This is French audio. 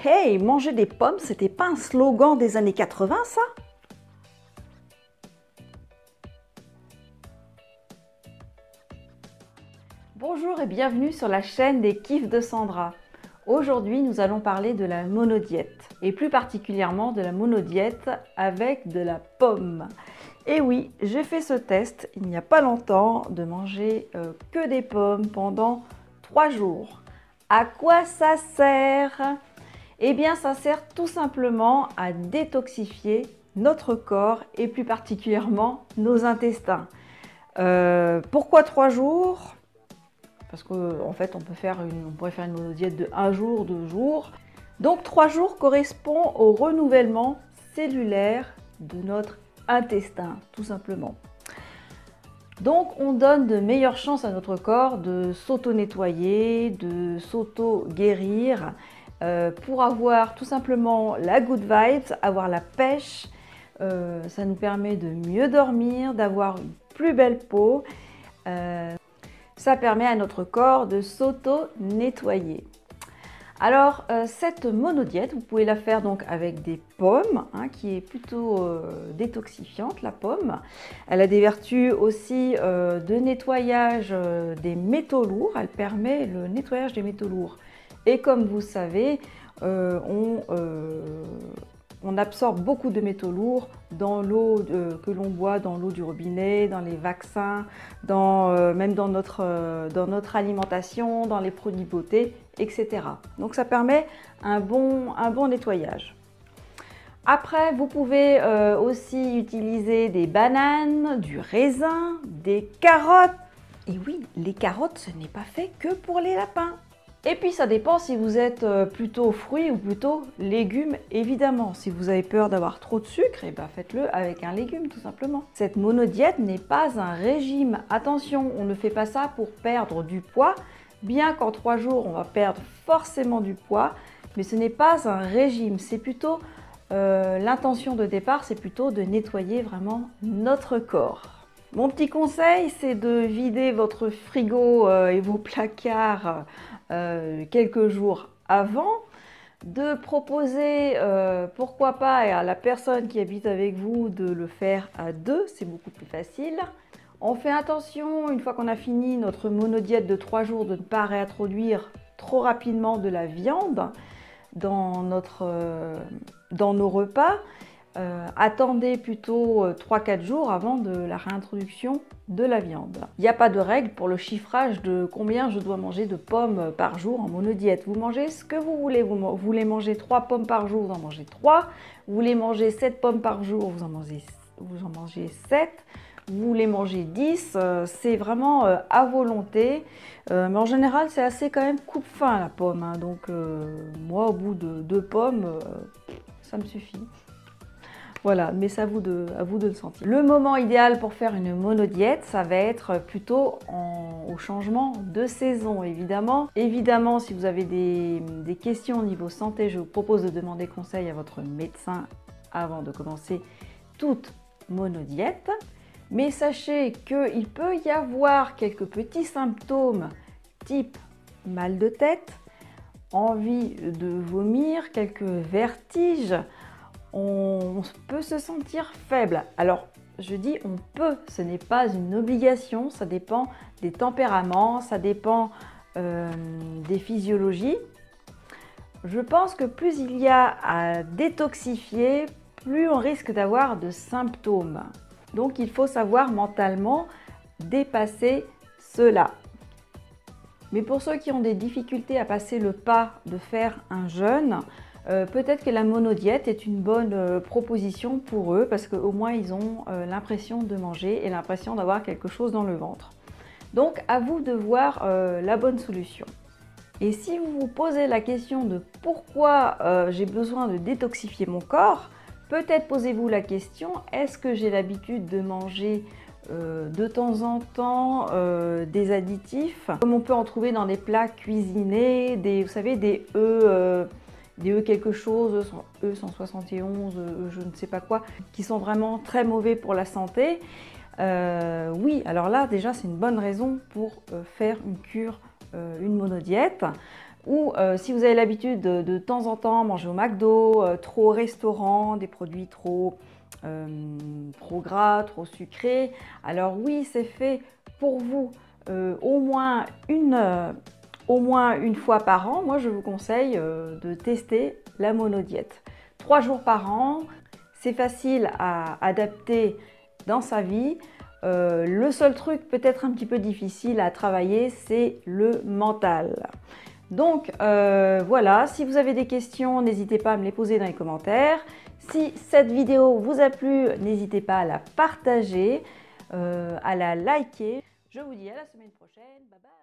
Hey, manger des pommes, c'était pas un slogan des années 80, ça? Bonjour et bienvenue sur la chaîne des kiffs de Sandra. Aujourd'hui, nous allons parler de la monodiète et plus particulièrement de la monodiète avec de la pomme. Et oui, j'ai fait ce test il n'y a pas longtemps de manger que des pommes pendant 3 jours. À quoi ça sert? Eh bien, ça sert tout simplement à détoxifier notre corps et plus particulièrement nos intestins. Pourquoi 3 jours? Parce qu'en fait, on pourrait faire une monodiète de 1 jour, 2 jours. Donc 3 jours correspond au renouvellement cellulaire de notre intestin, tout simplement. Donc on donne de meilleures chances à notre corps de s'auto-nettoyer, de s'auto-guérir, pour avoir tout simplement la good vibes, avoir la pêche. Ça nous permet de mieux dormir, d'avoir une plus belle peau. Ça permet à notre corps de s'auto-nettoyer. Alors, cette monodiète, vous pouvez la faire donc avec des pommes, qui est plutôt détoxifiante, la pomme. Elle a des vertus aussi de nettoyage des métaux lourds. Elle permet le nettoyage des métaux lourds. Et comme vous savez, on absorbe beaucoup de métaux lourds dans l'eau que l'on boit, dans l'eau du robinet, dans les vaccins, même dans notre alimentation, dans les produits beauté, etc. Donc ça permet un bon nettoyage. Après, vous pouvez aussi utiliser des bananes, du raisin, des carottes. Et oui, les carottes, ce n'est pas fait que pour les lapins. Et puis ça dépend si vous êtes plutôt fruits ou plutôt légumes, évidemment. Si vous avez peur d'avoir trop de sucre, et ben faites-le avec un légume tout simplement. Cette monodiète n'est pas un régime. Attention, on ne fait pas ça pour perdre du poids, bien qu'en 3 jours on va perdre forcément du poids, mais ce n'est pas un régime. C'est plutôt l'intention de départ, c'est plutôt de nettoyer vraiment notre corps. Mon petit conseil, c'est de vider votre frigo et vos placards quelques jours avant, de proposer, pourquoi pas à la personne qui habite avec vous de le faire à 2, c'est beaucoup plus facile. On fait attention, une fois qu'on a fini notre monodiète de 3 jours, de ne pas réintroduire trop rapidement de la viande dans nos repas. Attendez plutôt 3-4 jours avant de la réintroduction de la viande. Il n'y a pas de règle pour le chiffrage de combien je dois manger de pommes par jour en monodiète. Vous mangez ce que vous voulez. Vous voulez manger 3 pommes par jour, vous en mangez 3. Vous voulez manger 7 pommes par jour, vous en mangez 7. Vous voulez manger 10, c'est vraiment à volonté. Mais en général, c'est assez quand même coupe-faim la pomme. Donc moi, au bout de 2 pommes, ça me suffit. Voilà, mais c'est à vous de le sentir. Le moment idéal pour faire une monodiète, ça va être plutôt au changement de saison, évidemment. Évidemment, si vous avez des questions au niveau santé, je vous propose de demander conseil à votre médecin avant de commencer toute monodiète. Mais sachez qu'il peut y avoir quelques petits symptômes type mal de tête, envie de vomir, quelques vertiges. On peut se sentir faible. Alors, je dis on peut, ce n'est pas une obligation, ça dépend des tempéraments, ça dépend des physiologies. Je pense que plus il y a à détoxifier, plus on risque d'avoir de symptômes. Donc, il faut savoir mentalement dépasser cela. Mais pour ceux qui ont des difficultés à passer le pas de faire un jeûne, peut-être que la monodiète est une bonne proposition pour eux parce qu'au moins ils ont l'impression de manger et l'impression d'avoir quelque chose dans le ventre. Donc à vous de voir la bonne solution. Et si vous vous posez la question de pourquoi j'ai besoin de détoxifier mon corps, peut-être posez-vous la question, est-ce que j'ai l'habitude de manger de temps en temps des additifs, comme on peut en trouver dans des plats cuisinés, vous savez, des œufs quelque chose, E171, je ne sais pas quoi, qui sont vraiment très mauvais pour la santé. Oui, alors là déjà c'est une bonne raison pour faire une cure, une monodiète. Ou si vous avez l'habitude de temps en temps manger au McDo, trop au restaurant, des produits trop gras, trop sucrés, alors oui, c'est fait pour vous au moins une fois par an. Moi, je vous conseille de tester la monodiète. 3 jours par an, c'est facile à adapter dans sa vie. Le seul truc peut-être un petit peu difficile à travailler, c'est le mental. Donc voilà, si vous avez des questions, n'hésitez pas à me les poser dans les commentaires. Si cette vidéo vous a plu, n'hésitez pas à la partager, à la liker. Je vous dis à la semaine prochaine. Bye bye.